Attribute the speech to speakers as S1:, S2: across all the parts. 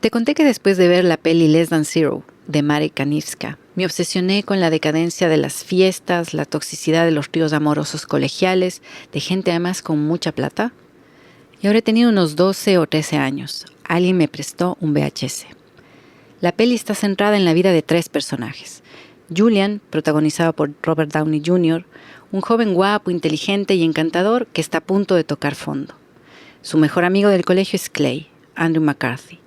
S1: Te conté que después de ver la peli Less Than Zero de Marek Kanifska, me obsesioné con la decadencia de las fiestas, la toxicidad de los tríos amorosos colegiales, de gente además con mucha plata. Y ahora he tenido unos 12 o 13 años. Alguien me prestó un VHS. La peli está centrada en la vida de 3 personajes. Julian, protagonizado por Robert Downey Jr., un joven guapo, inteligente y encantador que está a punto de tocar fondo. Su mejor amigo del colegio es Clay, Andrew McCarthy,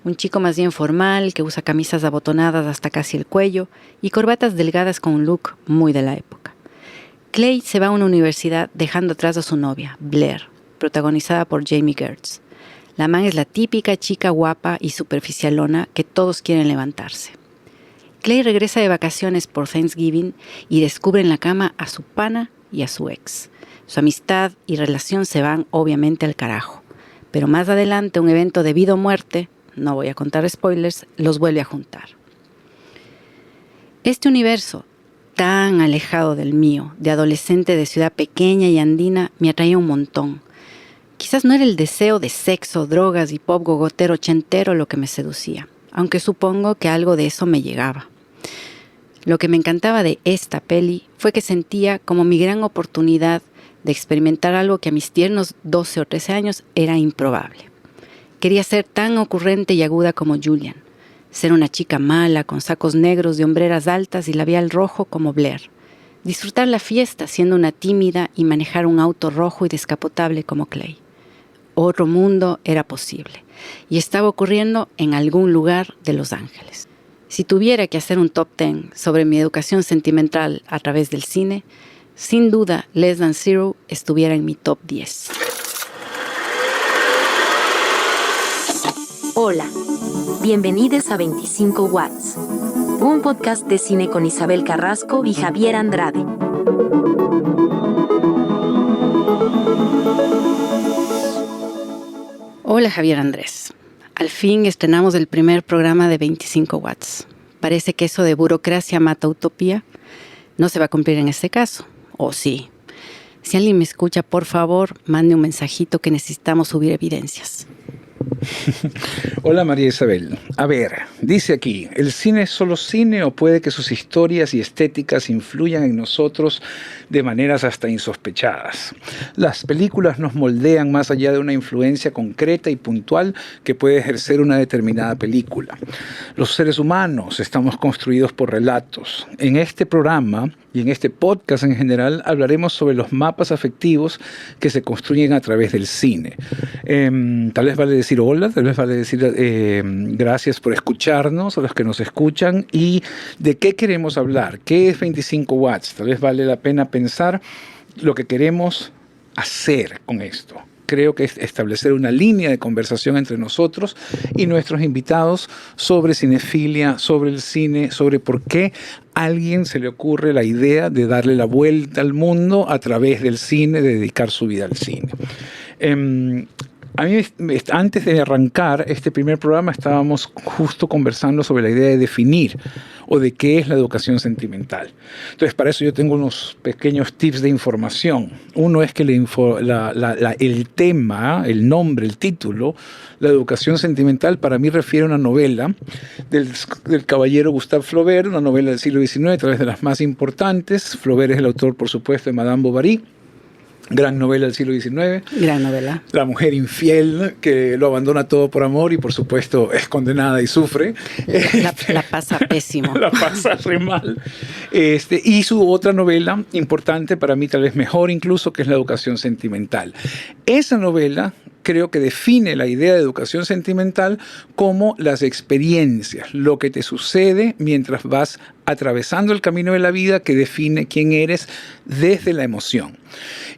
S1: un chico más bien formal que usa camisas abotonadas hasta casi el cuello y corbatas delgadas con un look muy de la época. Clay se va a una universidad dejando atrás a su novia, Blair, protagonizada por Jamie Gertz. La man es la típica chica guapa y superficialona que todos quieren levantarse. Clay regresa de vacaciones por Thanksgiving y descubre en la cama a su pana y a su ex. Su amistad y relación se van obviamente al carajo, pero más adelante un evento de vida o muerte, no voy a contar spoilers, los vuelve a juntar. Este universo, tan alejado del mío, de adolescente de ciudad pequeña y andina, me atraía un montón. Quizás no era el deseo de sexo, drogas y pop gogotero ochentero lo que me seducía, aunque supongo que algo de eso me llegaba. Lo que me encantaba de esta peli fue que sentía como mi gran oportunidad de experimentar algo que a mis tiernos 12 o 13 años era improbable. Quería ser tan ocurrente y aguda como Julian, ser una chica mala con sacos negros de hombreras altas y labial rojo como Blair, disfrutar la fiesta siendo una tímida y manejar un auto rojo y descapotable como Clay. Otro mundo era posible y estaba ocurriendo en algún lugar de Los Ángeles. Si tuviera que hacer un top 10 sobre mi educación sentimental a través del cine, sin duda Less Than Zero estuviera en mi top 10.
S2: Hola, bienvenidos a 25 Watts, un podcast de cine con Isabel Carrasco y Javier Andrade.
S1: Hola Javier Andrés, al fin estrenamos el primer programa de 25 Watts. Parece que eso de burocracia mata utopía. No se va a cumplir en este caso, ¿o sí? Si alguien me escucha, por favor, mande un mensajito que necesitamos subir evidencias.
S3: Hola María Isabel. A ver, dice aquí, ¿el cine es solo cine o puede que sus historias y estéticas influyan en nosotros de maneras hasta insospechadas? Las películas nos moldean más allá de una influencia concreta y puntual que puede ejercer una determinada película. Los seres humanos estamos construidos por relatos. En este programa y en este podcast en general hablaremos sobre los mapas afectivos que se construyen a través del cine. Tal vez vale decir hola, tal vez vale decir gracias por escucharnos, a los que nos escuchan, y de qué queremos hablar, qué es 25 Watts. Tal vez vale la pena pensar lo que queremos hacer con esto. Creo que es establecer una línea de conversación entre nosotros y nuestros invitados sobre cinefilia, sobre el cine, sobre por qué a alguien se le ocurre la idea de darle la vuelta al mundo a través del cine, de dedicar su vida al cine. A mí, antes de arrancar este primer programa, estábamos justo conversando sobre la idea de definir o de qué es la educación sentimental. Entonces, para eso yo tengo unos pequeños tips de información. Uno es que el tema, el nombre, el título, la educación sentimental, para mí refiere a una novela del caballero Gustave Flaubert, una novela del siglo XIX, tal vez de las más importantes. Flaubert es el autor, por supuesto, de Madame Bovary. Gran novela del siglo XIX.
S1: Gran novela. La
S3: mujer infiel que lo abandona todo por amor y por supuesto es condenada y sufre.
S1: La pasa pésimo.
S3: La pasa re mal. Y su otra novela importante, para mí tal vez mejor incluso, que es La educación sentimental. Esa novela creo que define la idea de educación sentimental como las experiencias, lo que te sucede mientras vas atravesando el camino de la vida que define quién eres desde la emoción.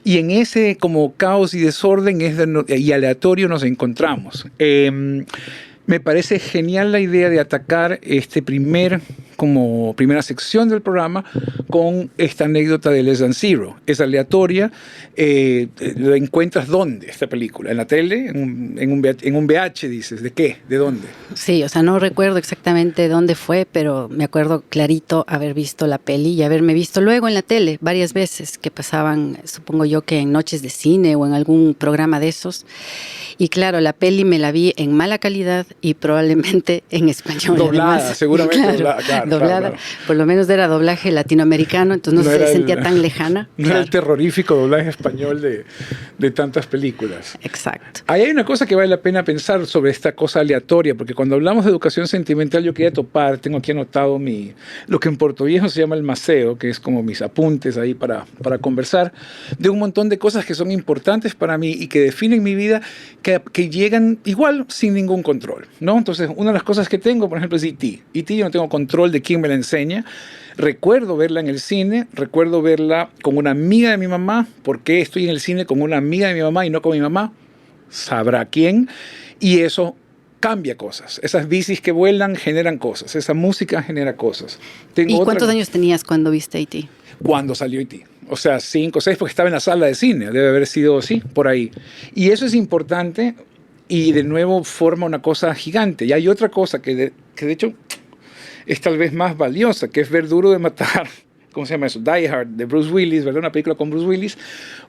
S3: Y en ese como caos y desorden y aleatorio nos encontramos. Me parece genial la idea de atacar este primer como primera sección del programa con esta anécdota de Less Than Zero. Es aleatoria. ¿La encuentras dónde, esta película? ¿En la tele? ¿En un VH, dices? ¿De qué? ¿De dónde?
S1: Sí, o sea, no recuerdo exactamente dónde fue, pero me acuerdo clarito haber visto la peli y haberme visto luego en la tele varias veces que pasaban, supongo yo que en noches de cine o en algún programa de esos. Y claro, la peli me la vi en mala calidad y probablemente en español.
S3: Doblada,
S1: además.
S3: seguramente
S1: Claro, doblada.
S3: claro.
S1: Por lo menos era doblaje latinoamericano, entonces no se sentía tan lejana.
S3: No era el terrorífico doblaje español de tantas películas.
S1: Exacto.
S3: Ahí hay una cosa que vale la pena pensar sobre esta cosa aleatoria, porque cuando hablamos de educación sentimental yo quería topar, tengo aquí anotado lo que en portoviejo se llama el maceo, que es como mis apuntes ahí para conversar, de un montón de cosas que son importantes para mí y que definen mi vida, que llegan igual sin ningún control, ¿no? Entonces, una de las cosas que tengo, por ejemplo, es E.T. E.T. yo no tengo control de quién me la enseña. Recuerdo verla en el cine, recuerdo verla con una amiga de mi mamá. ¿Por qué estoy en el cine con una amiga de mi mamá y no con mi mamá? Sabrá quién. Y eso cambia cosas. Esas bicis que vuelan generan cosas. Esa música genera cosas.
S1: ¿Y cuántos años tenías cuando viste E.T.?
S3: Cuando salió E.T. O sea, 5 o 6, porque estaba en la sala de cine. Debe haber sido, sí, por ahí. Y eso es importante y de nuevo forma una cosa gigante. Y hay otra cosa que de hecho es tal vez más valiosa, que es ver Duro de Matar. ¿Cómo se llama eso? Die Hard, de Bruce Willis, ¿verdad? Una película con Bruce Willis,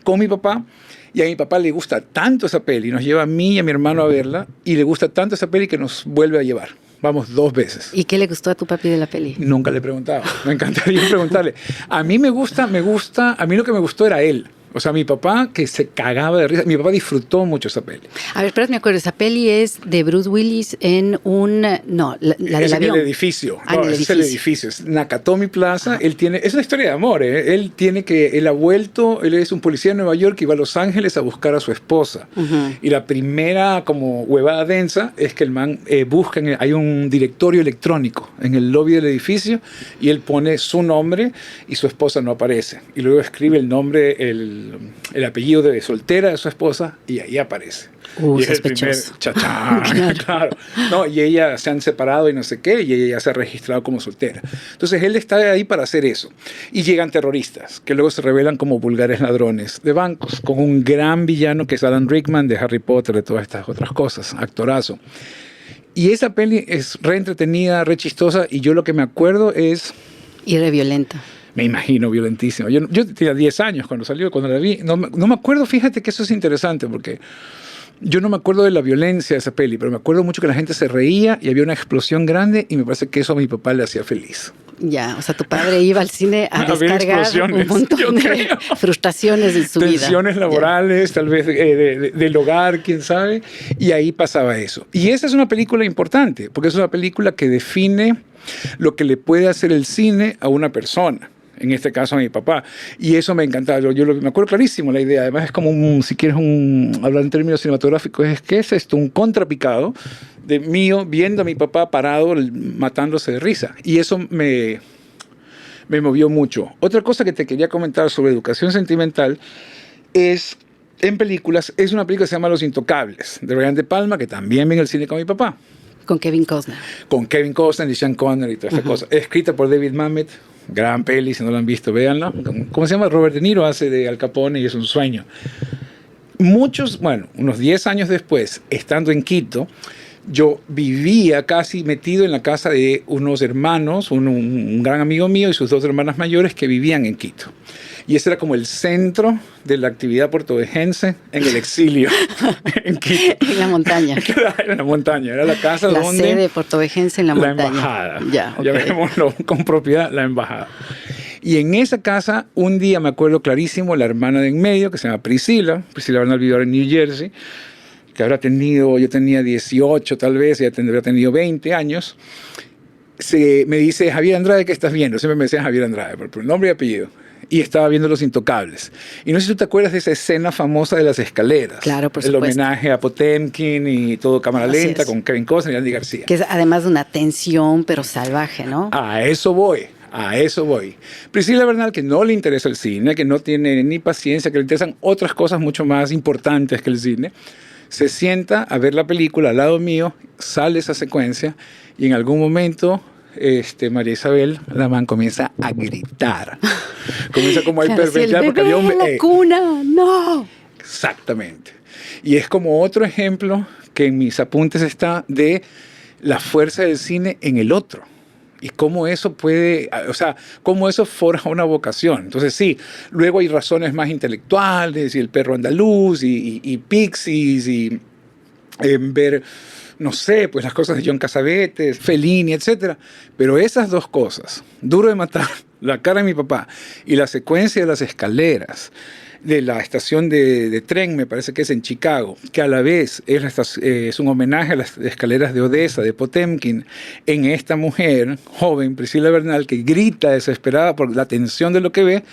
S3: con mi papá. Y a mi papá le gusta tanto esa peli, nos lleva a mí y a mi hermano a verla, y le gusta tanto esa peli que nos vuelve a llevar. Vamos 2 veces.
S1: ¿Y qué le gustó a tu papi de la peli?
S3: Nunca le he preguntado. Me encantaría preguntarle. A mí me gusta, a mí lo que me gustó era él. O sea, mi papá, que se cagaba de risa. Mi papá disfrutó mucho esa peli.
S1: A ver, espera, me acuerdo. Esa peli es de Bruce Willis en un... No, la del
S3: es
S1: avión.
S3: En el edificio.
S1: Ah, no,
S3: es el edificio. Es Nakatomi Plaza. Él tiene... Es una historia de amor, ¿eh? Él ha vuelto... Él es un policía de Nueva York y va a Los Ángeles a buscar a su esposa. Y la primera como huevada densa es que el man busca... hay un directorio electrónico en el lobby del edificio y él pone su nombre y su esposa no aparece. Y luego escribe el nombre, el apellido de soltera de su esposa y ahí aparece. Y es el primer chachán. Claro. No, y ella se han separado y no sé qué, y ella ya se ha registrado como soltera. Entonces él está ahí para hacer eso. Y llegan terroristas, que luego se revelan como vulgares ladrones de bancos, con un gran villano que es Alan Rickman de Harry Potter, de todas estas otras cosas. Actorazo. Y esa peli es re entretenida, re chistosa, y yo lo que me acuerdo es...
S1: Y re violenta.
S3: Me imagino violentísimo. Yo tenía 10 años cuando salió, cuando la vi. No me acuerdo, fíjate que eso es interesante, porque yo no me acuerdo de la violencia de esa peli, pero me acuerdo mucho que la gente se reía y había una explosión grande y me parece que eso a mi papá le hacía feliz.
S1: Ya, o sea, tu padre iba al cine a descargar un montón de frustraciones en su vida.
S3: Tensiones laborales, tal vez del hogar, quién sabe, y ahí pasaba eso. Y esa es una película importante, porque es una película que define lo que le puede hacer el cine a una persona. En este caso a mi papá. Y eso me encantaba. Yo me acuerdo clarísimo la idea. Además es como si quieres hablar en términos cinematográficos, es que es esto, un contrapicado de mío viendo a mi papá parado matándose de risa. Y eso me movió mucho. Otra cosa que te quería comentar sobre educación sentimental es, en películas, es una película que se llama Los Intocables, de Brian De Palma, que también vi en el cine con mi papá.
S1: Con Kevin Costner.
S3: Con Kevin Costner y Sean Connery y toda esa cosa. Escrita por David Mamet. Gran peli, si no la han visto, véanla. ¿Cómo se llama? Robert De Niro hace de Al Capone y es un sueño. Unos 10 años después, estando en Quito, yo vivía casi metido en la casa de unos hermanos, un gran amigo mío y sus 2 hermanas mayores que vivían en Quito. Y ese era como el centro de la actividad portovejense en el exilio, en Quito.
S1: En la montaña.
S3: Era en la montaña, era la casa
S1: la
S3: donde...
S1: La sede portovejense en la montaña.
S3: La embajada.
S1: Ya, okay.
S3: Llamémoslo con propiedad, la embajada. Y en esa casa, un día me acuerdo clarísimo, la hermana de en medio, que se llama Priscila Bernal vivió en New Jersey, que yo tenía 18 tal vez, ella habría tenido 20 años, me dice, Javier Andrade, ¿qué estás viendo? Siempre me decía Javier Andrade, por nombre y apellido. Y estaba viendo Los Intocables. Y no sé si tú te acuerdas de esa escena famosa de las escaleras.
S1: Claro, por supuesto.
S3: El homenaje a Potemkin y todo cámara lenta con Kevin Costner y Andy García.
S1: Que es además de una tensión, pero salvaje, ¿no?
S3: A eso voy. Priscila Bernal, que no le interesa el cine, que no tiene ni paciencia, que le interesan otras cosas mucho más importantes que el cine, se sienta a ver la película al lado mío, sale esa secuencia y en algún momento María Isabel, la man comienza a gritar. Comienza como a
S1: Claro, si el
S3: hiperventilar porque
S1: bebé
S3: había un
S1: en la cuna, no.
S3: Exactamente. Y es como otro ejemplo que en mis apuntes está de la fuerza del cine en el otro. Y cómo eso puede, o sea, cómo eso forja una vocación. Entonces sí, luego hay razones más intelectuales, y El perro andaluz, y Pixies, y ver, no sé, pues las cosas de John Cassavetes, Fellini, etc. Pero esas dos cosas, Duro de matar, La cara de mi papá, y la secuencia de las escaleras, de la estación de tren, me parece que es en Chicago, que a la vez es un homenaje a las escaleras de Odessa, de Potemkin, en esta mujer joven, Priscila Bernal, que grita desesperada por la tensión de lo que ve,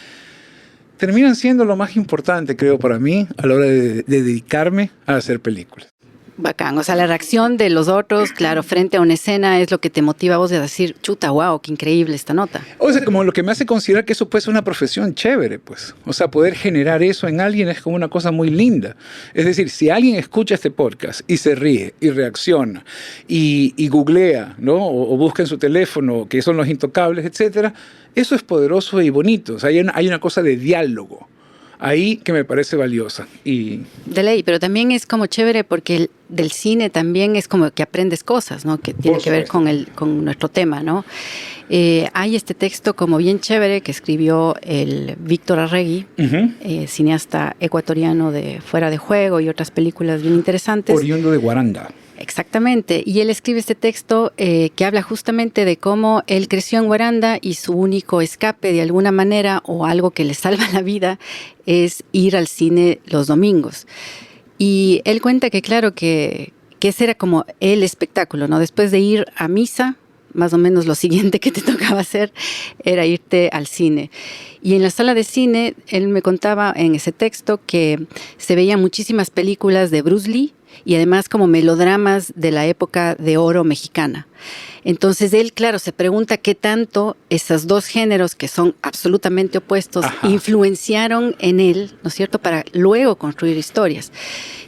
S3: terminan siendo lo más importante, creo, para mí, a la hora de dedicarme a hacer películas.
S1: Bacán, o sea, la reacción de los otros, claro, frente a una escena es lo que te motiva a vos de decir, chuta, wow, qué increíble esta nota.
S3: O sea, como lo que me hace considerar que eso puede ser una profesión chévere, pues. O sea, poder generar eso en alguien es como una cosa muy linda. Es decir, si alguien escucha este podcast y se ríe y reacciona y googlea, ¿no? O busca en su teléfono qué son los intocables, etcétera, eso es poderoso y bonito. O sea, hay una cosa de diálogo ahí que me parece valiosa. Y
S1: de ley, pero también es como chévere porque del cine también es como que aprendes cosas, ¿no? Que tiene que ver con nuestro tema, ¿no? Hay este texto como bien chévere que escribió el Víctor Arregui, cineasta ecuatoriano de Fuera de Juego y otras películas bien interesantes.
S3: Oriundo de Guaranda.
S1: Exactamente, y él escribe este texto que habla justamente de cómo él creció en Guaranda y su único escape de alguna manera o algo que le salva la vida es ir al cine los domingos. Y él cuenta que claro que ese era como el espectáculo, ¿no? Después de ir a misa, más o menos lo siguiente que te tocaba hacer era irte al cine. Y en la sala de cine, él me contaba en ese texto que se veían muchísimas películas de Bruce Lee, y además como melodramas de la época de oro mexicana. Entonces él, claro, se pregunta qué tanto esos dos géneros que son absolutamente opuestos influenciaron en él, ¿no es cierto?, para luego construir historias.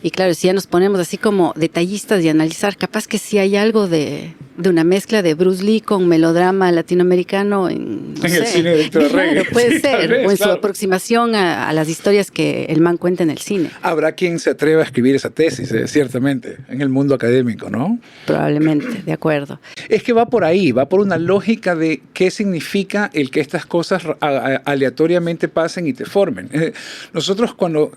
S1: Y claro, si ya nos ponemos así como detallistas y analizar, capaz que sí hay algo de una mezcla de Bruce Lee con melodrama latinoamericano en
S3: el cine de Víctor Arregui.
S1: Claro, puede ser,
S3: vez,
S1: o en su aproximación a las historias que el man cuenta en el cine.
S3: Habrá quien se atreva a escribir esa tesis, ciertamente, en el mundo académico, ¿no?
S1: Probablemente, de acuerdo.
S3: Es que va por ahí, va por una lógica de qué significa el que estas cosas aleatoriamente pasen y te formen. Nosotros cuando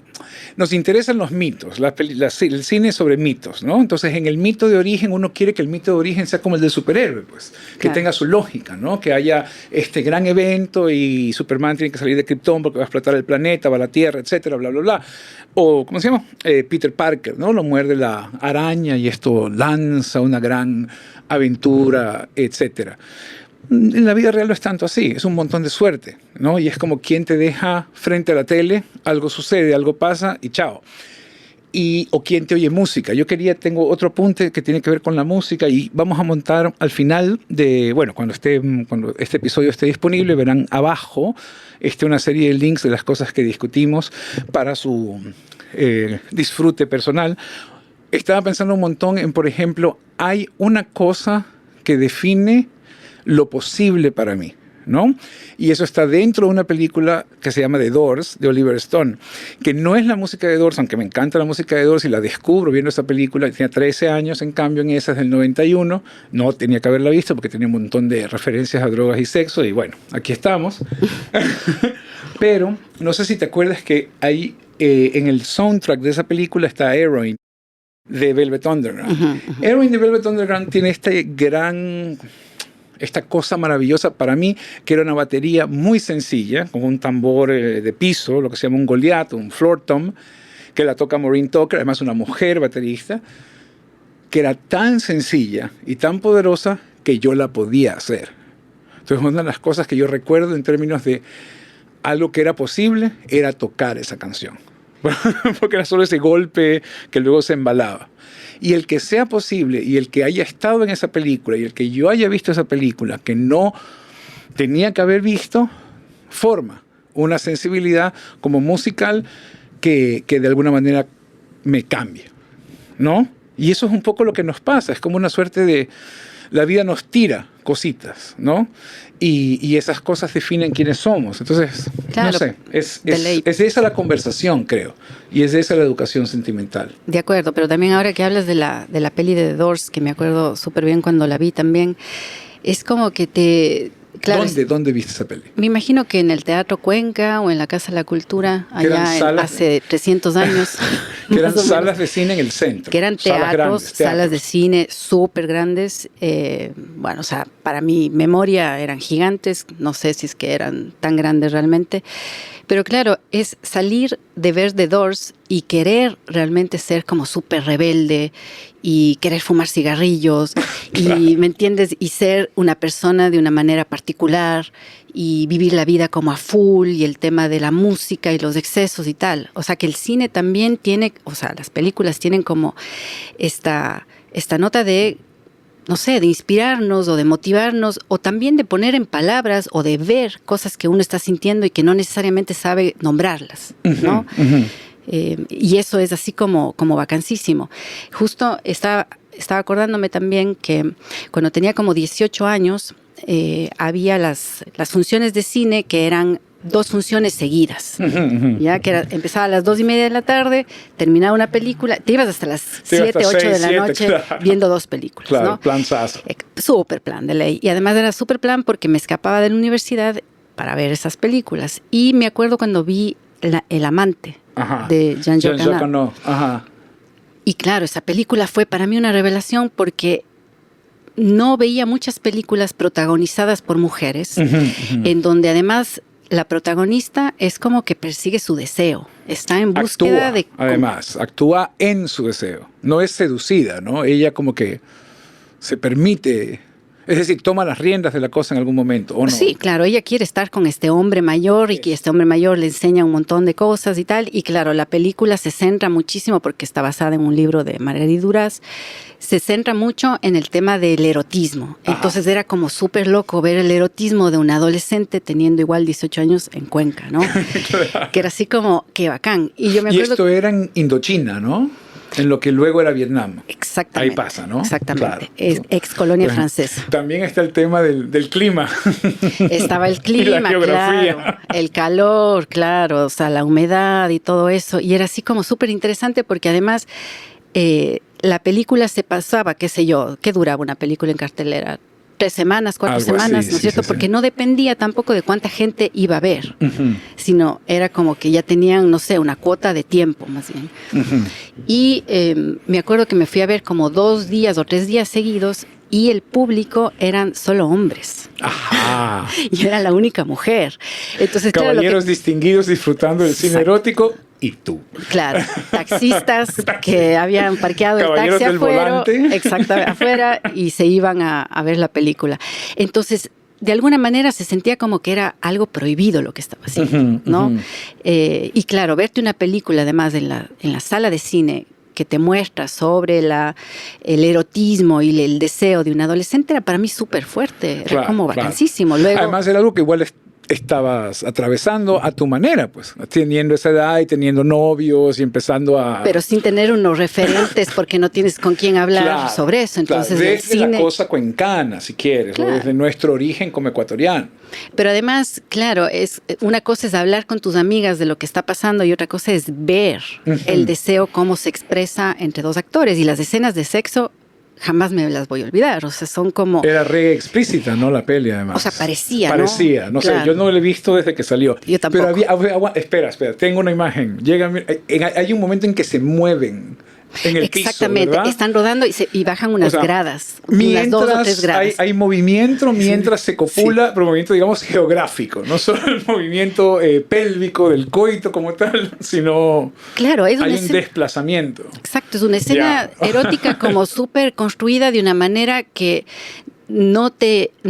S3: nos interesan los mitos, el cine sobre mitos, ¿no? Entonces en el mito de origen uno quiere que el mito de origen sea como el del superhéroe, pues, que tenga su lógica, ¿no? Que haya este gran evento y Superman tiene que salir de Krypton porque va a explotar el planeta, va a la Tierra, etcétera, bla, bla, bla. O, ¿cómo se llama? Peter Parker, ¿no? Lo muerde la araña y esto lanza una gran aventura, etcétera. En la vida real no es tanto así, es un montón de suerte, ¿no? Y es como quien te deja frente a la tele, algo sucede, algo pasa y chao. O quien te oye música. Tengo otro apunte que tiene que ver con la música y vamos a montar al final cuando este episodio esté disponible, verán abajo una serie de links de las cosas que discutimos para su disfrute personal. Estaba pensando un montón en, por ejemplo, hay una cosa que define lo posible para mí, ¿no? Y eso está dentro de una película que se llama The Doors, de Oliver Stone, que no es la música de Doors, aunque me encanta la música de Doors y la descubro viendo esa película. Tenía 13 años, en cambio, en esa es del 91. No tenía que haberla visto porque tenía un montón de referencias a drogas y sexo, y bueno, aquí estamos. Pero no sé si te acuerdas que hay en el soundtrack de esa película está Heroin de Velvet Underground. Heroin de Velvet Underground tiene esta cosa maravillosa para mí, que era una batería muy sencilla, con un tambor de piso, lo que se llama un Goliath, un floor tom, que la toca Maureen Tucker, además una mujer baterista, que era tan sencilla y tan poderosa que yo la podía hacer. Entonces, una de las cosas que yo recuerdo en términos de algo que era posible, era tocar esa canción. Porque era solo ese golpe que luego se embalaba. Y el que sea posible, y el que haya estado en esa película, y el que yo haya visto esa película, que no tenía que haber visto, forma una sensibilidad como musical que de alguna manera me cambia, ¿no? Y eso es un poco lo que nos pasa, es como una suerte de... La vida nos tira cositas, ¿no? Y esas cosas definen quiénes somos. Entonces,
S1: claro,
S3: no sé, es esa la conversación, creo, y es esa la educación sentimental.
S1: De acuerdo, pero también ahora que hablas de la peli de The Doors, que me acuerdo súper bien cuando la vi también, es como que te... Claro,
S3: ¿Dónde viste esa peli?
S1: Me imagino que en el Teatro Cuenca o en la Casa de la Cultura, allá hace 300 años.
S3: Que eran salas de cine en el centro.
S1: Que eran teatros, salas de cine súper grandes. Bueno, o sea, para mi memoria eran gigantes. No sé si es que eran tan grandes realmente. Pero claro, es salir de ver The Doors y querer realmente ser como súper rebelde y querer fumar cigarrillos y, ¿me entiendes? Y ser una persona de una manera particular y vivir la vida como a full y el tema de la música y los excesos y tal. O sea, que el cine también tiene, o sea, las películas tienen como esta nota de, no sé, de inspirarnos o de motivarnos o también de poner en palabras o de ver cosas que uno está sintiendo y que no necesariamente sabe nombrarlas, ¿no?
S3: Uh-huh.
S1: Y eso es así como vacancísimo. Justo estaba acordándome también que cuando tenía como 18 años había las funciones de cine que eran 2 funciones seguidas, ya que empezaba a las 2:30 de la tarde, terminaba una película, te ibas hasta las 7, 8 de la noche viendo 2 películas.
S3: Claro,
S1: ¿no?
S3: planzazo.
S1: Súper plan de ley. Y además era súper plan porque me escapaba de la universidad para ver esas películas. Y me acuerdo cuando vi El amante, ajá, de Jean-Jacques Annaud.
S3: Ajá.
S1: Y claro, esa película fue para mí una revelación porque no veía muchas películas protagonizadas por mujeres, en donde además la protagonista es como que persigue su deseo, está en búsqueda de...
S3: Además, actúa en su deseo, no es seducida, ¿no? Ella como que se permite... Es decir, toma las riendas de la cosa en algún momento, ¿o no?
S1: Sí, claro, ella quiere estar con este hombre mayor y que este hombre mayor le enseña un montón de cosas y tal. Y claro, la película se centra muchísimo, porque está basada en un libro de Marguerite Duras, se centra mucho en el tema del erotismo. Ajá. Entonces era como súper loco ver el erotismo de un adolescente teniendo igual 18 años en Cuenca, ¿no? Claro. Que era así como, qué bacán. Y yo me acuerdo...
S3: Y esto era en Indochina, ¿no? En lo que luego era Vietnam.
S1: Exactamente.
S3: Ahí pasa, ¿no?
S1: Exactamente.
S3: Claro.
S1: Es ex colonia francesa.
S3: También está el tema del clima.
S1: Estaba el clima,
S3: y la geografía.
S1: Claro. El calor, claro. O sea, la humedad y todo eso. Y era así como súper interesante porque además la película se pasaba, qué sé yo, ¿qué duraba una película en cartelera? 3 semanas, 4
S3: algo
S1: semanas,
S3: así,
S1: ¿no es cierto?
S3: Sí.
S1: Porque no dependía tampoco de cuánta gente iba a ver, sino era como que ya tenían, no sé, una cuota de tiempo más bien. Y me acuerdo que me fui a ver como 2 días o 3 días seguidos y el público eran solo hombres.
S3: Ajá.
S1: Y era la única mujer. Entonces,
S3: caballeros distinguidos disfrutando del cine erótico. Y tú.
S1: Claro, taxistas que habían parqueado el taxi afuera, exactamente, afuera, y se iban a ver la película. Entonces, de alguna manera se sentía como que era algo prohibido lo que estaba haciendo, ¿no? Y claro, verte una película además en la sala de cine que te muestra sobre el erotismo y el deseo de un adolescente era para mí súper fuerte, era como vacancísimo. Luego,
S3: además era algo que igual estabas atravesando a tu manera, pues, teniendo esa edad y teniendo novios y empezando a...
S1: Pero sin tener unos referentes porque no tienes con quién hablar sobre eso. Entonces,
S3: desde
S1: el cine,
S3: la cosa cuencana, si quieres, o desde nuestro origen como ecuatoriano.
S1: Pero además, claro, una cosa es hablar con tus amigas de lo que está pasando y otra cosa es ver el deseo, cómo se expresa entre 2 actores. Y las escenas de sexo jamás me las voy a olvidar, o sea, son como...
S3: Era re explícita, ¿no? La peli, además.
S1: O sea, parecía,
S3: no
S1: claro.
S3: sé, yo no la he visto desde que salió.
S1: Yo tampoco.
S3: Pero espera, tengo una imagen. Hay un momento en que se mueven en el piso,
S1: exactamente,
S3: ¿verdad?
S1: Están rodando y bajan unas gradas,
S3: unas
S1: 2 o 3 gradas.
S3: Hay movimiento mientras se copula, pero movimiento, digamos, geográfico, no solo el movimiento pélvico del coito como tal, sino
S1: claro, hay
S3: un desplazamiento.
S1: Exacto, es una escena erótica como súper construida de una manera que no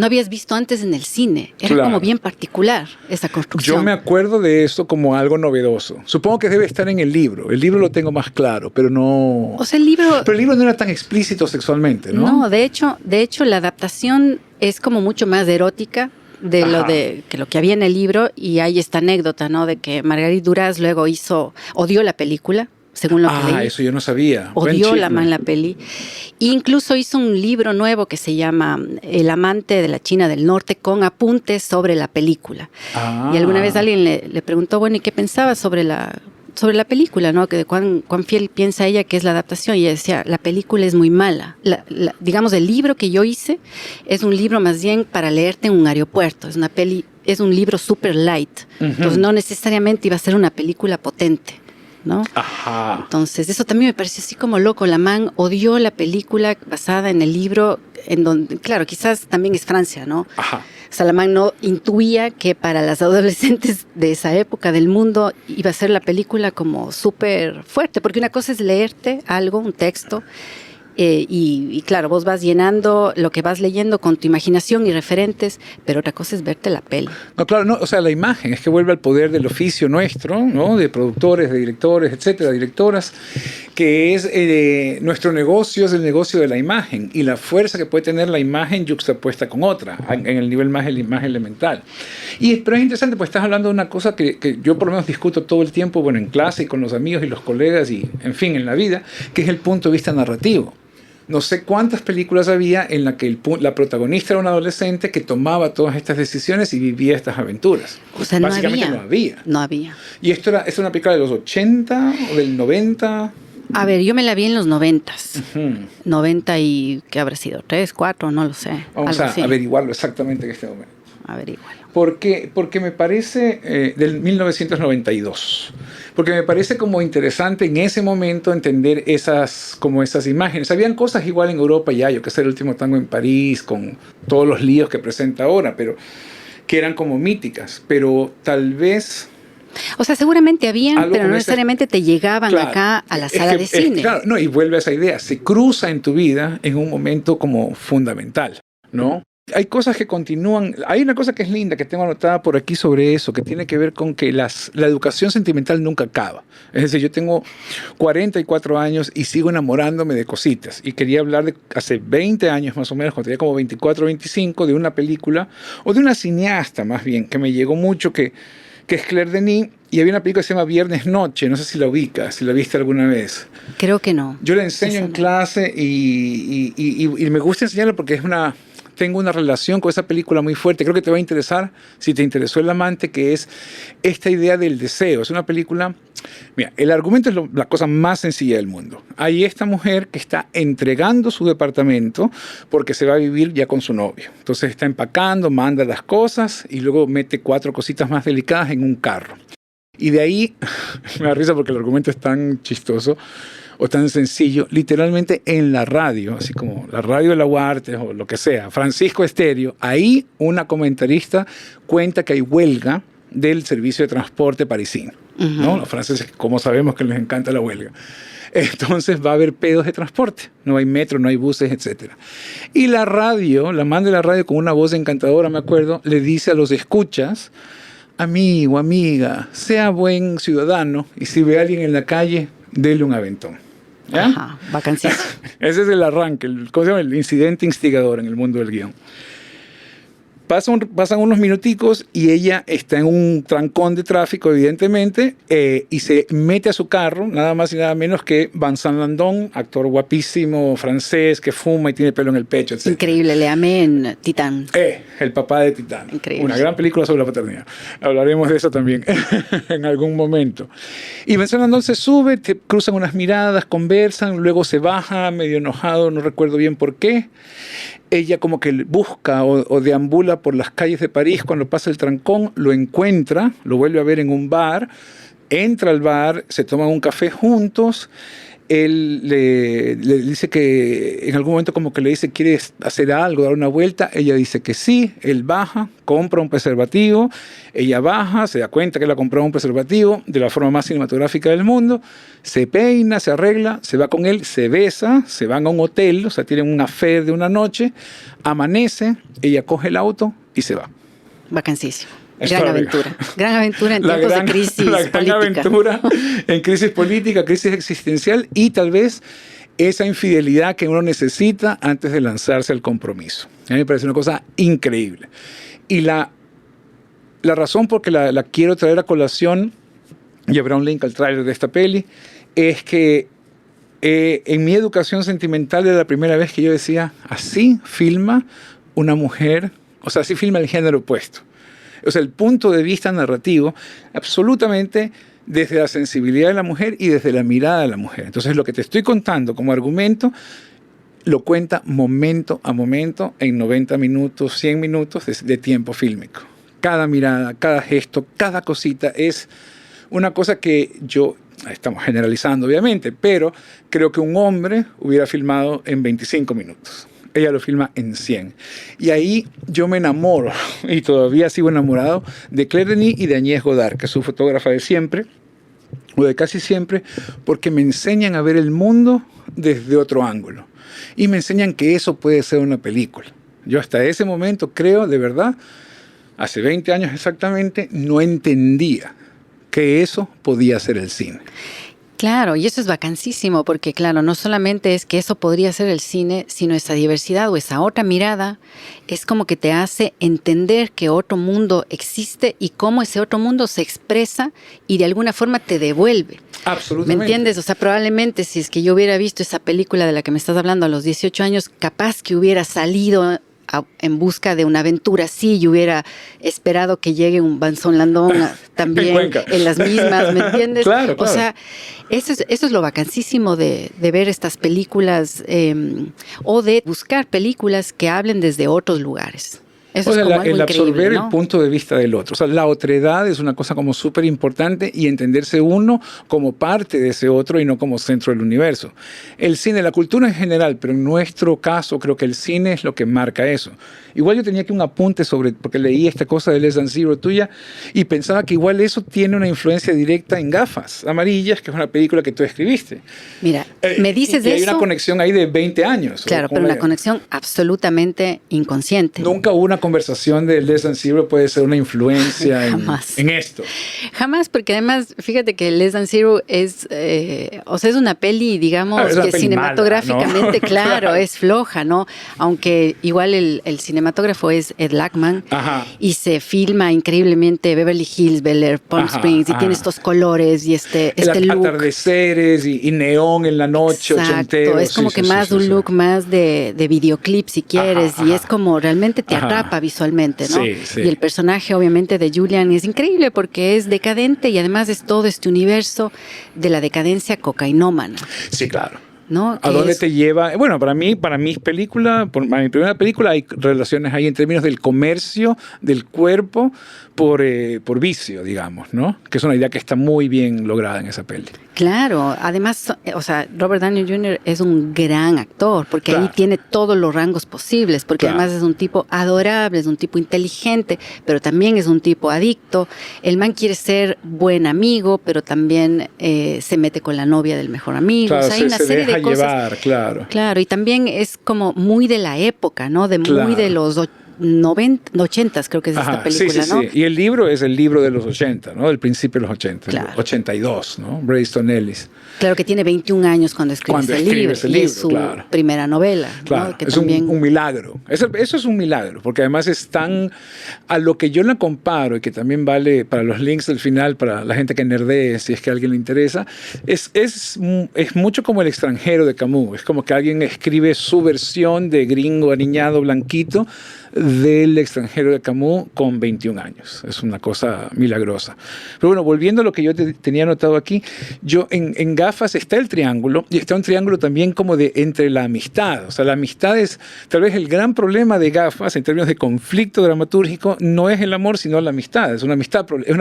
S1: habías visto antes en el cine. Era como bien particular esa construcción.
S3: Yo me acuerdo de eso como algo novedoso. Supongo que debe estar en el libro. El libro lo tengo más claro, pero no...
S1: O sea, el libro...
S3: Pero el libro no era tan explícito sexualmente, ¿no?
S1: No, de hecho la adaptación es como mucho más erótica de lo que había en el libro, y hay esta anécdota, ¿no? De que Marguerite Duras luego odió la película. según lo que leí.
S3: Eso yo no sabía.
S1: Odió la man la peli. E incluso hizo un libro nuevo que se llama El amante de la China del Norte, con apuntes sobre la película. Y alguna vez alguien le preguntó, bueno, ¿y qué pensaba sobre la película, ¿no? Que de cuán fiel piensa ella que es la adaptación. Y ella decía, la película es muy mala. Digamos, el libro que yo hice es un libro más bien para leerte en un aeropuerto. Es un libro super light. Entonces no necesariamente iba a ser una película potente, ¿no?
S3: Ajá.
S1: Entonces eso también me pareció así como loco. La man odió la película basada en el libro, en donde, claro, quizás también es Francia, ¿no?
S3: Ajá.
S1: Salamán no intuía que para las adolescentes de esa época del mundo iba a ser la película como súper fuerte, porque una cosa es leerte algo, un texto, y claro, vos vas llenando lo que vas leyendo con tu imaginación y referentes, pero otra cosa es verte la peli.
S3: No, claro, no, o sea, la imagen es que vuelve al poder del oficio nuestro, ¿no? De productores, de directores, etcétera, directoras, que es nuestro negocio, es el negocio de la imagen y la fuerza que puede tener la imagen yuxtapuesta con otra, en el nivel más elemental. Pero es interesante, pues estás hablando de una cosa que yo por lo menos discuto todo el tiempo, bueno, en clase y con los amigos y los colegas y, en fin, en la vida, que es el punto de vista narrativo. No sé cuántas películas había en la que la protagonista era una adolescente que tomaba todas estas decisiones y vivía estas aventuras.
S1: O sea,
S3: básicamente no había.
S1: No había.
S3: ¿Y es una película de los 80 o del 90?
S1: A ver, yo me la vi en los 90s. 90 y, ¿qué habrá sido? 3, 4, no lo sé.
S3: Vamos a averiguarlo exactamente en este momento.
S1: Averiguarlo.
S3: Porque me parece del 1992. Porque me parece como interesante en ese momento entender esas imágenes. Habían cosas igual en Europa ya, yo que sé, el último tango en París, con todos los líos que presenta ahora, pero que eran como míticas. Pero tal vez...
S1: O sea, seguramente habían, pero no necesariamente te llegaban acá a la sala de cine.
S3: Claro, no, y vuelve a esa idea. Se cruza en tu vida en un momento como fundamental, ¿no? Hay cosas que continúan. Hay una cosa que es linda que tengo anotada por aquí sobre eso, que tiene que ver con que la educación sentimental nunca acaba. Es decir, yo tengo 44 años y sigo enamorándome de cositas. Y quería hablar de hace 20 años más o menos, cuando tenía como 24 o 25, de una película, o de una cineasta más bien, que me llegó mucho, que es Claire Denis, y había una película que se llama Viernes Noche, no sé si la ubicas, si la viste alguna vez.
S1: Creo que no.
S3: Yo la enseño en clase y me gusta enseñarla porque tengo una relación con esa película muy fuerte. Creo que te va a interesar, si te interesó El amante, que es esta idea del deseo. Es una película... Mira, el argumento es la cosa más sencilla del mundo. Hay esta mujer que está entregando su departamento porque se va a vivir ya con su novio. Entonces está empacando, manda las cosas y luego mete 4 cositas más delicadas en un carro. Y de ahí, me da risa porque el argumento es tan chistoso o tan sencillo, literalmente en la radio, así como la radio de la UARTE o lo que sea, Francisco Estéreo, ahí una comentarista cuenta que hay huelga del servicio de transporte parisino. ¿No? Los franceses, como sabemos que les encanta la huelga. Entonces va a haber pedos de transporte. No hay metro, no hay buses, etc. Y la radio, la man de la radio con una voz encantadora, me acuerdo, le dice a los escuchas: amigo, amiga, sea buen ciudadano y si ve a alguien en la calle, dele un aventón. ¿Ya?
S1: Ajá, vacancísimo.
S3: Ese es el arranque, ¿cómo se llama? El incidente instigador en el mundo del guión. Pasan unos minuticos y ella está en un trancón de tráfico, evidentemente, y se mete a su carro, nada más y nada menos que Vincent Landon, actor guapísimo, francés, que fuma y tiene pelo en el pecho, etc.
S1: Increíble, le amé en Titán.
S3: El papá de Titán.
S1: Increíble.
S3: Una gran película sobre la paternidad. Hablaremos de eso también en algún momento. Y Vincent Landon se sube, te cruzan unas miradas, conversan, luego se baja, medio enojado, no recuerdo bien por qué. Ella como que busca o deambula por las calles de París cuando pasa el trancón, lo encuentra, lo vuelve a ver en un bar, entra al bar, se toman un café juntos. Él le dice que en algún momento como que le dice: ¿quieres hacer algo, dar una vuelta? Ella dice que sí. Él baja, compra un preservativo. Ella baja, se da cuenta que él ha comprado un preservativo de la forma más cinematográfica del mundo. Se peina, se arregla, se va con él, se besa, se van a un hotel, o sea, tienen una affair de una noche. Amanece, ella coge el auto y se va.
S1: Vacancísimo. Gran aventura en tiempos de crisis política.
S3: La gran aventura en crisis política, crisis existencial y tal vez esa infidelidad que uno necesita antes de lanzarse al compromiso. A mí me parece una cosa increíble. Y la razón por que la quiero traer a colación, y habrá un link al tráiler de esta peli, es que en mi educación sentimental era la primera vez que yo decía, así filma una mujer, o sea, así filma el género opuesto. O sea, el punto de vista narrativo, absolutamente desde la sensibilidad de la mujer y desde la mirada de la mujer. Entonces, lo que te estoy contando como argumento, lo cuenta momento a momento en 90 minutos, 100 minutos de tiempo fílmico. Cada mirada, cada gesto, cada cosita es una cosa que estamos generalizando obviamente, pero creo que un hombre hubiera filmado en 25 minutos. Ella lo filma en 100. Y ahí yo me enamoro, y todavía sigo enamorado, de Claire Denis y de Agnès Godard, que es su fotógrafa de siempre, o de casi siempre, porque me enseñan a ver el mundo desde otro ángulo. Y me enseñan que eso puede ser una película. Yo hasta ese momento creo, de verdad, hace 20 años exactamente, no entendía que eso podía ser el cine.
S1: Claro, y eso es vacancísimo porque, claro, no solamente es que eso podría ser el cine, sino esa diversidad o esa otra mirada es como que te hace entender que otro mundo existe y cómo ese otro mundo se expresa y de alguna forma te devuelve.
S3: Absolutamente.
S1: ¿Me entiendes? O sea, probablemente si es que yo hubiera visto esa película de la que me estás hablando a los 18 años, capaz que hubiera salido en busca de una aventura así y hubiera esperado que llegue un Vincent Landon también en las mismas, ¿me entiendes?
S3: Claro, claro.
S1: O sea, eso es lo vacancísimo de ver estas películas o de buscar películas que hablen desde otros lugares. Eso es como algo
S3: el absorber,
S1: ¿no?
S3: el punto de vista del otro. O sea, la otredad es una cosa como súper importante y entenderse uno como parte de ese otro y no como centro del universo. El cine, la cultura en general, pero en nuestro caso creo que el cine es lo que marca eso. Igual yo tenía aquí un apunte porque leí esta cosa de Less Than Zero tuya y pensaba que igual eso tiene una influencia directa en Gafas Amarillas, que es una película que tú escribiste.
S1: Mira, me dices de eso.
S3: Hay una conexión ahí de 20 años.
S1: Claro, pero una conexión absolutamente inconsciente.
S3: Nunca hubo una conversación de Less Than Zero puede ser una influencia en esto.
S1: Jamás, porque además, fíjate que Less Than Zero es, o sea, es una peli, digamos,
S3: es una
S1: que
S3: peli
S1: cinematográficamente,
S3: mala, ¿no?
S1: claro, es floja, ¿no? Aunque igual el cinematógrafo es Ed Lachman.
S3: Ajá.
S1: Y se filma increíblemente Beverly Hills, Bel Air, Palm Springs, y tiene estos colores y este look.
S3: Atardeceres y neón en la noche,
S1: exacto,
S3: ochentero.
S1: es como que más un look más de videoclip si quieres, y es como realmente te atrapa visualmente, ¿no?
S3: Sí.
S1: Y el personaje obviamente de Julian es increíble porque es decadente y además es todo este universo de la decadencia cocainómana.
S3: Sí, claro.
S1: ¿No?
S3: ¿A dónde te lleva? Bueno, para mi película, para mi primera película hay relaciones ahí en términos del comercio del cuerpo por vicio, digamos, ¿no? Que es una idea que está muy bien lograda en esa peli.
S1: Claro, además, o sea, Robert Downey Jr. es un gran actor, porque ahí tiene todos los rangos posibles, porque además es un tipo adorable, es un tipo inteligente, pero también es un tipo adicto. El man quiere ser buen amigo, pero también se mete con la novia del mejor amigo.
S3: Claro,
S1: o sea, hay una serie de cosas.
S3: Llevar, claro.
S1: Claro, y también es como muy de la época, ¿no? Muy de los 80 creo que es esta película, ¿no?
S3: Sí. Y el libro es el libro de los 80, ¿no? Del principio de los 80,
S1: claro.
S3: 82, ¿no? Brayston Ellis.
S1: Claro que tiene 21 años cuando escribe ese libro. Y es su primera novela.
S3: Claro,
S1: ¿no? Que
S3: es
S1: también
S3: un milagro. Eso es un milagro, porque además es tan... A lo que yo la comparo, y que también vale para los links del final, para la gente que nerdee, si es que a alguien le interesa, es mucho como El extranjero de Camus. Es como que alguien escribe su versión de gringo, aniñado, blanquito, del extranjero de Camus con 21 años. Es una cosa milagrosa. Pero bueno, volviendo a lo que yo tenía anotado aquí, yo en Gafas está el triángulo, y está un triángulo también como de entre la amistad. O sea, la amistad es tal vez el gran problema de Gafas en términos de conflicto dramatúrgico, no es el amor, sino la amistad. Es una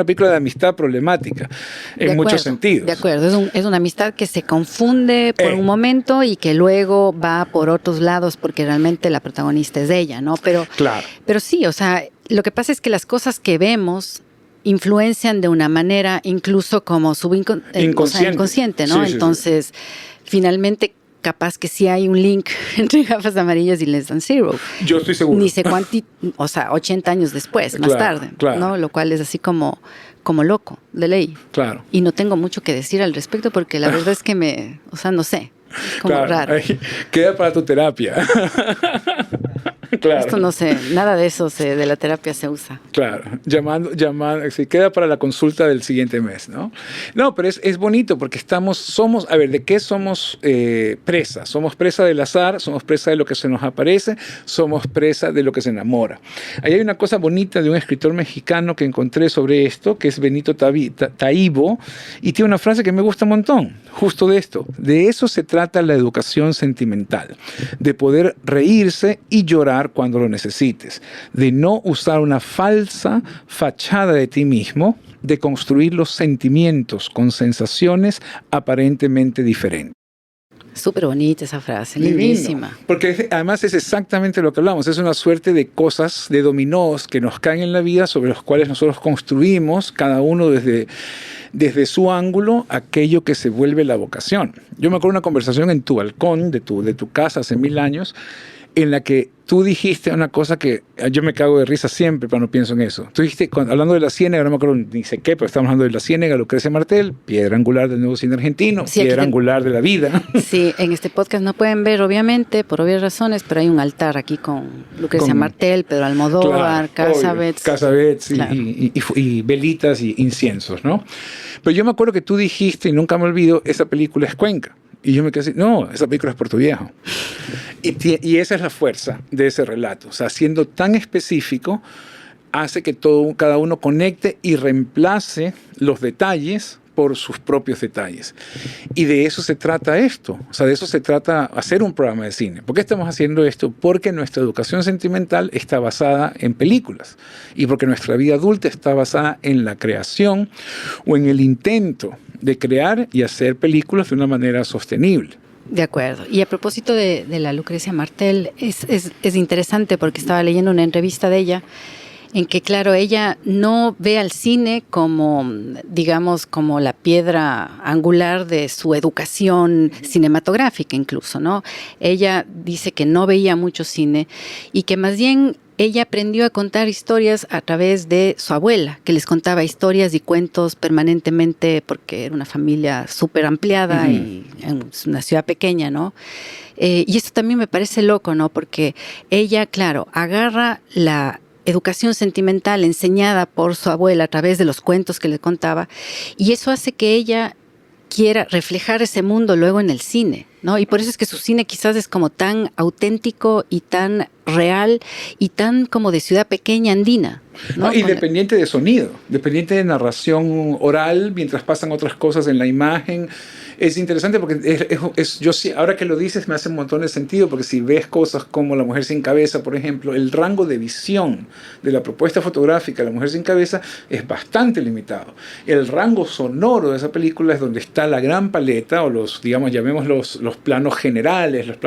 S3: película de amistad problemática en muchos sentidos.
S1: De acuerdo, es una amistad que se confunde por un momento y que luego va por otros lados porque realmente la protagonista es ella, ¿no? Pero sí, o sea, lo que pasa es que las cosas que vemos influencian de una manera incluso como inconsciente, ¿no?
S3: Sí,
S1: entonces, finalmente, capaz que sí hay un link entre Gafas Amarillas y Less Than Zero.
S3: Yo estoy seguro.
S1: Ni sé cuánto, 80 años después, más tarde, ¿no? Lo cual es así como loco, de ley.
S3: Claro.
S1: Y no tengo mucho que decir al respecto porque la verdad es que no sé, es como raro.
S3: Queda para tu terapia. Claro.
S1: Esto no sé, nada de eso de la terapia se usa.
S3: Claro, llamando, se queda para la consulta del siguiente mes, ¿no? No, pero es bonito porque somos, a ver, ¿de qué somos presa? Somos presa del azar, somos presa de lo que se nos aparece, somos presa de lo que se enamora. Ahí hay una cosa bonita de un escritor mexicano que encontré sobre esto, que es Benito Taibo, y tiene una frase que me gusta un montón, justo de esto. De eso se trata la educación sentimental, de poder reírse y llorar cuando lo necesites, de no usar una falsa fachada de ti mismo, de construir los sentimientos con sensaciones aparentemente diferentes.
S1: Súper bonita esa frase,
S3: Divino,
S1: lindísima.
S3: porque además es exactamente lo que hablamos, es una suerte de cosas, de dominós que nos caen en la vida sobre los cuales nosotros construimos, cada uno desde su ángulo, aquello que se vuelve la vocación. Yo me acuerdo de una conversación en tu balcón de tu casa hace 1000 años, en la que tú dijiste una cosa que yo me cago de risa siempre cuando pienso en eso. Tú dijiste, hablando de la Ciénaga, no me acuerdo ni sé qué, pero estamos hablando de la Ciénaga, Lucrecia Martel, piedra angular del nuevo cine argentino, sí, piedra angular de la vida.
S1: Sí, en este podcast no pueden ver, obviamente, por obvias razones, pero hay un altar aquí con Lucrecia Martel, Pedro Almodóvar,
S3: claro,
S1: Casabets.
S3: Claro. Y velitas y inciensos, ¿no? Pero yo me acuerdo que tú dijiste, y nunca me olvido, esa película es Cuenca. Y yo me quedé así, no, esa película es Puerto Viejo. Y esa es la fuerza de ese relato. O sea, siendo tan específico, hace que cada uno conecte y reemplace los detalles por sus propios detalles. Y de eso se trata esto. O sea, de eso se trata hacer un programa de cine. ¿Por qué estamos haciendo esto? Porque nuestra educación sentimental está basada en películas. Y porque nuestra vida adulta está basada en la creación o en el intento de crear y hacer películas de una manera sostenible.
S1: De acuerdo. Y a propósito de la Lucrecia Martel, es interesante porque estaba leyendo una entrevista de ella en que, claro, ella no ve al cine como, digamos, como la piedra angular de su educación cinematográfica incluso, ¿no? Ella dice que no veía mucho cine y que más bien ella aprendió a contar historias a través de su abuela, que les contaba historias y cuentos permanentemente porque era una familia súper ampliada y en una ciudad pequeña, ¿no? Y esto también me parece loco, ¿no? Porque ella, claro, agarra la educación sentimental enseñada por su abuela a través de los cuentos que le contaba y eso hace que ella quiera reflejar ese mundo luego en el cine, ¿no? Y por eso es que su cine quizás es como tan auténtico y tan real y tan como de ciudad pequeña andina, ¿no?
S3: Y dependiente de sonido, dependiente de narración oral mientras pasan otras cosas en la imagen. Es interesante porque yo sí, ahora que lo dices me hace un montón de sentido porque si ves cosas como La mujer sin cabeza, por ejemplo, el rango de visión de la propuesta fotográfica de La mujer sin cabeza es bastante limitado. El rango sonoro de esa película es donde está la gran paleta o los, digamos, llamemos los planos generales, los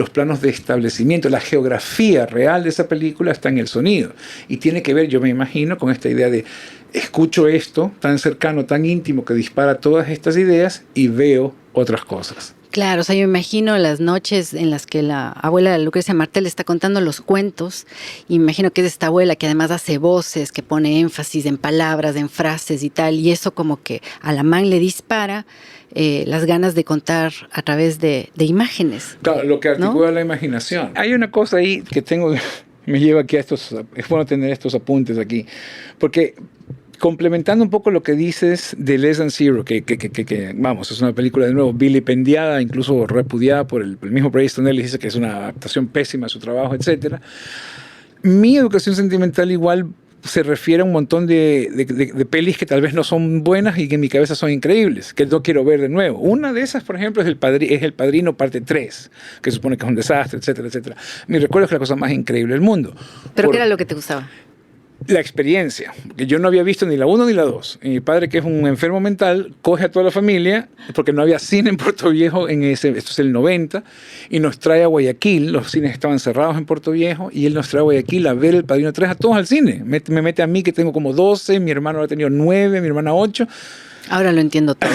S3: planos de establecimiento, la geografía real de esa película está en el sonido y tiene que ver, yo me imagino, con esta idea de escucho esto tan cercano, tan íntimo que dispara todas estas ideas y veo otras cosas.
S1: Claro, o sea, yo me imagino las noches en las que la abuela de Lucrecia Martel está contando los cuentos y me imagino que es esta abuela que además hace voces, que pone énfasis en palabras, en frases y tal, y eso como que a la man le dispara las ganas de contar a través de imágenes.
S3: Claro, lo que articula, ¿no?, la imaginación. Hay una cosa ahí que me lleva aquí a es bueno tener estos apuntes aquí, porque complementando un poco lo que dices de Less Than Zero, que vamos, es una película de nuevo vilipendiada, incluso repudiada por el mismo Bryce Easton Ellis, dice que es una adaptación pésima de su trabajo, etc. Mi educación sentimental igual se refiere a un montón de pelis que tal vez no son buenas y que en mi cabeza son increíbles, que no quiero ver de nuevo. Una de esas, por ejemplo, es El Padrino parte 3, que se supone que es un desastre, etcétera, etcétera. Mi recuerdo es la cosa más increíble del mundo.
S1: ¿Pero qué era lo que te gustaba?
S3: La experiencia, que yo no había visto ni la 1 ni la 2. Y mi padre, que es un enfermo mental, coge a toda la familia, porque no había cine en Puerto Viejo, esto es el 90, y nos trae a Guayaquil. Los cines estaban cerrados en Puerto Viejo, y él nos trae a Guayaquil a ver El Padrino 3, a todos al cine. Me mete a mí, que tengo como 12, mi hermano ha tenido 9, mi hermana 8.
S1: Ahora lo entiendo todo.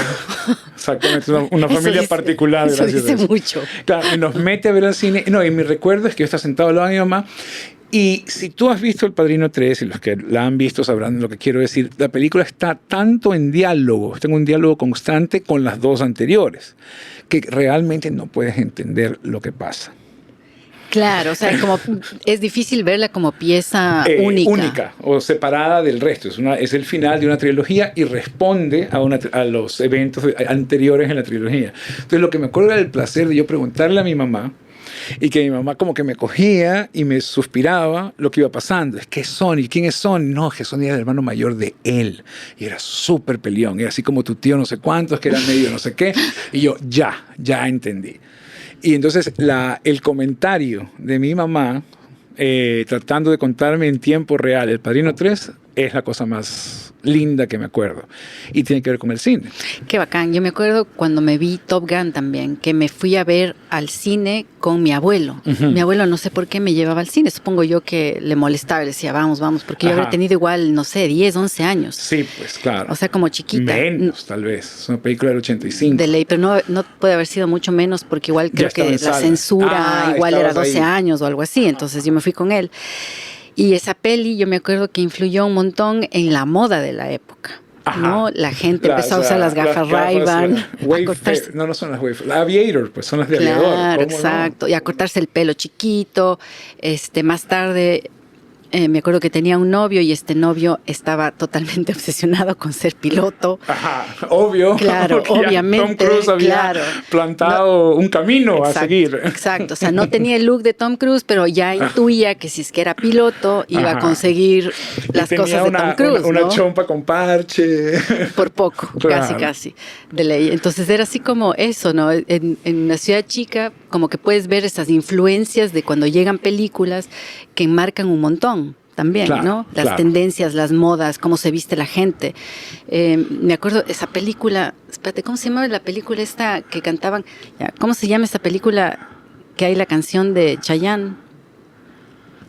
S3: Exactamente, una familia particular.
S1: Eso dice mucho.
S3: Claro, y nos mete a ver al cine. No, y mi recuerdo es que yo estaba sentado al lado de mi mamá. Y si tú has visto El Padrino 3, y los que la han visto sabrán lo que quiero decir, la película está tanto en diálogo, está en un diálogo constante con las dos anteriores, que realmente no puedes entender lo que pasa.
S1: Claro, o sea, es difícil verla como pieza única.
S3: Única o separada del resto. Es el final de una trilogía y responde a los eventos anteriores en la trilogía. Entonces, lo que me acuerdo era el placer de yo preguntarle a mi mamá, y que mi mamá como que me cogía y me suspiraba lo que iba pasando. Es que es Sonny. ¿Quién es Sonny? No, que Sonny era el hermano mayor de él. Y era súper peleón. Era así como tu tío no sé cuántos, que era medio no sé qué. Y yo, ya entendí. Y entonces el comentario de mi mamá, tratando de contarme en tiempo real El Padrino 3, es la cosa más linda que me acuerdo. Y tiene que ver con el cine.
S1: Qué bacán. Yo me acuerdo cuando me vi Top Gun también, que me fui a ver al cine con mi abuelo. Uh-huh. Mi abuelo no sé por qué me llevaba al cine. Supongo yo que le molestaba y le decía, vamos, porque yo habría tenido igual, no sé, 10, 11 años.
S3: Sí, pues claro.
S1: O sea, como chiquita.
S3: Menos, tal vez. Es una película del 85.
S1: De ley, pero no puede haber sido mucho menos porque igual creo que la censura igual era 12 años o algo así. Entonces yo me fui con él. Y esa peli yo me acuerdo que influyó un montón en la moda de la época. Ajá. ¿No? La gente empezó a usar las gafas Ray-Ban.
S3: No son las Wayfair. Las Aviator, pues son las de aviador.
S1: Claro, exacto. No? Y a cortarse el pelo chiquito. Más tarde... me acuerdo que tenía un novio y este novio estaba totalmente obsesionado con ser piloto.
S3: Ajá, obvio.
S1: Claro, obviamente.
S3: Tom Cruise había plantado un camino a seguir.
S1: Exacto, o sea, no tenía el look de Tom Cruise, pero ya intuía que si es que era piloto iba a conseguir las cosas de Tom Cruise.
S3: Una chompa con parche.
S1: Por poco, claro. casi, de ley. Entonces era así como eso, ¿no? En una ciudad chica, como que puedes ver esas influencias de cuando llegan películas que marcan un montón. También, claro, ¿no? Las tendencias, las modas, cómo se viste la gente. Me acuerdo esa película, espérate, ¿cómo se llamaba la película esta que cantaban? ¿Cómo se llama esta película que hay la canción de Chayanne?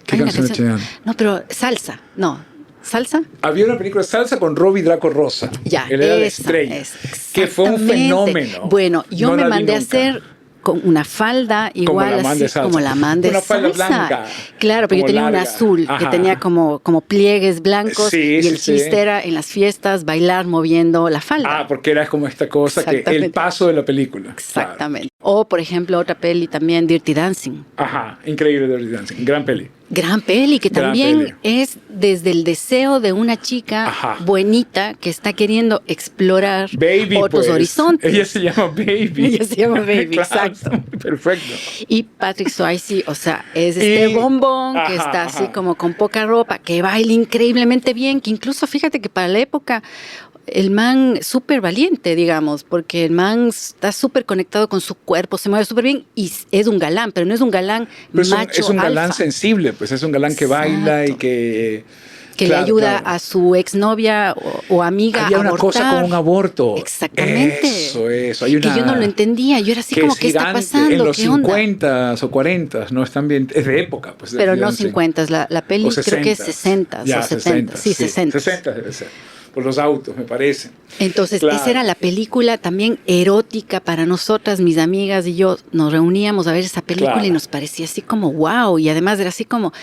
S3: ¿Qué canción de Chayanne?
S1: No, pero Salsa, no. ¿Salsa?
S3: Había una película de Salsa con Robbie Draco Rosa.
S1: Ya,
S3: él era la estrella. Que fue un fenómeno.
S1: Bueno, yo me mandé a hacer... con una falda igual así como la man de
S3: una falda blanca.
S1: Claro, pero yo tenía una azul que tenía como pliegues blancos y el chiste era en las fiestas bailar moviendo la falda.
S3: Porque era como esta cosa que el paso de la película.
S1: Exactamente. Claro. O por ejemplo otra peli también, Dirty Dancing.
S3: Ajá, increíble Dirty Dancing, gran peli.
S1: Gran peli, que también es desde el deseo de una chica buenita que está queriendo explorar otros horizontes.
S3: Ella se llama Baby.
S1: Claro, exacto.
S3: Perfecto.
S1: Y Patrick Swayze, o sea, es bombón que está así como con poca ropa, que baila increíblemente bien, que incluso fíjate que para la época... el man súper valiente, digamos, porque el man está súper conectado con su cuerpo, se mueve súper bien y es un galán, pero no es un galán macho
S3: es un galán
S1: alfa.
S3: Sensible, pues es un galán que baila y que
S1: le ayuda a su exnovia o amiga
S3: Había
S1: a abortar.
S3: Una cosa con un aborto.
S1: Exactamente.
S3: Eso. Hay una
S1: que yo no lo entendía. Yo era así como, ¿qué está pasando?
S3: En los
S1: ¿Qué onda?
S3: 50s o 40s, no están bien, es de época. Pues,
S1: pero no 50s, la peli creo que es 60s
S3: ya,
S1: o 70s. Sí, 60s.
S3: 60 debe ser. Por los autos, me parece.
S1: Entonces, esa era la película también erótica para nosotras, mis amigas y yo. Nos reuníamos a ver esa película y nos parecía así como wow. Y además era así como...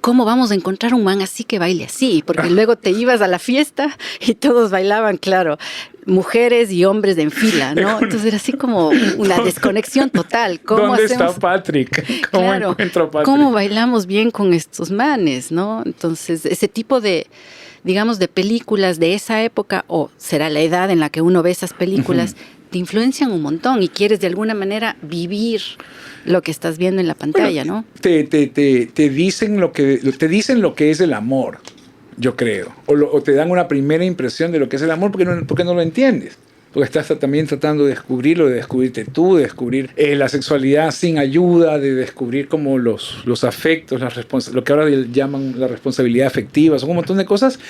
S1: ¿cómo vamos a encontrar un man así que baile así? Porque luego te ibas a la fiesta y todos bailaban, claro, mujeres y hombres en fila, ¿no? Entonces era así como una desconexión total.
S3: ¿Dónde está Patrick? ¿Cómo encuentro a Patrick?
S1: ¿Cómo bailamos bien con estos manes, no? Entonces, ese tipo de, digamos, de películas de esa época, o será la edad en la que uno ve esas películas, te influencian un montón y quieres de alguna manera vivir lo que estás viendo en la pantalla, ¿no?
S3: Te dicen lo que es el amor, yo creo. O te dan una primera impresión de lo que es el amor porque no lo entiendes. Porque estás también tratando de descubrirlo, de descubrirte tú, de descubrir la sexualidad sin ayuda, de descubrir como los afectos, lo que ahora llaman la responsabilidad afectiva. Son un montón de cosas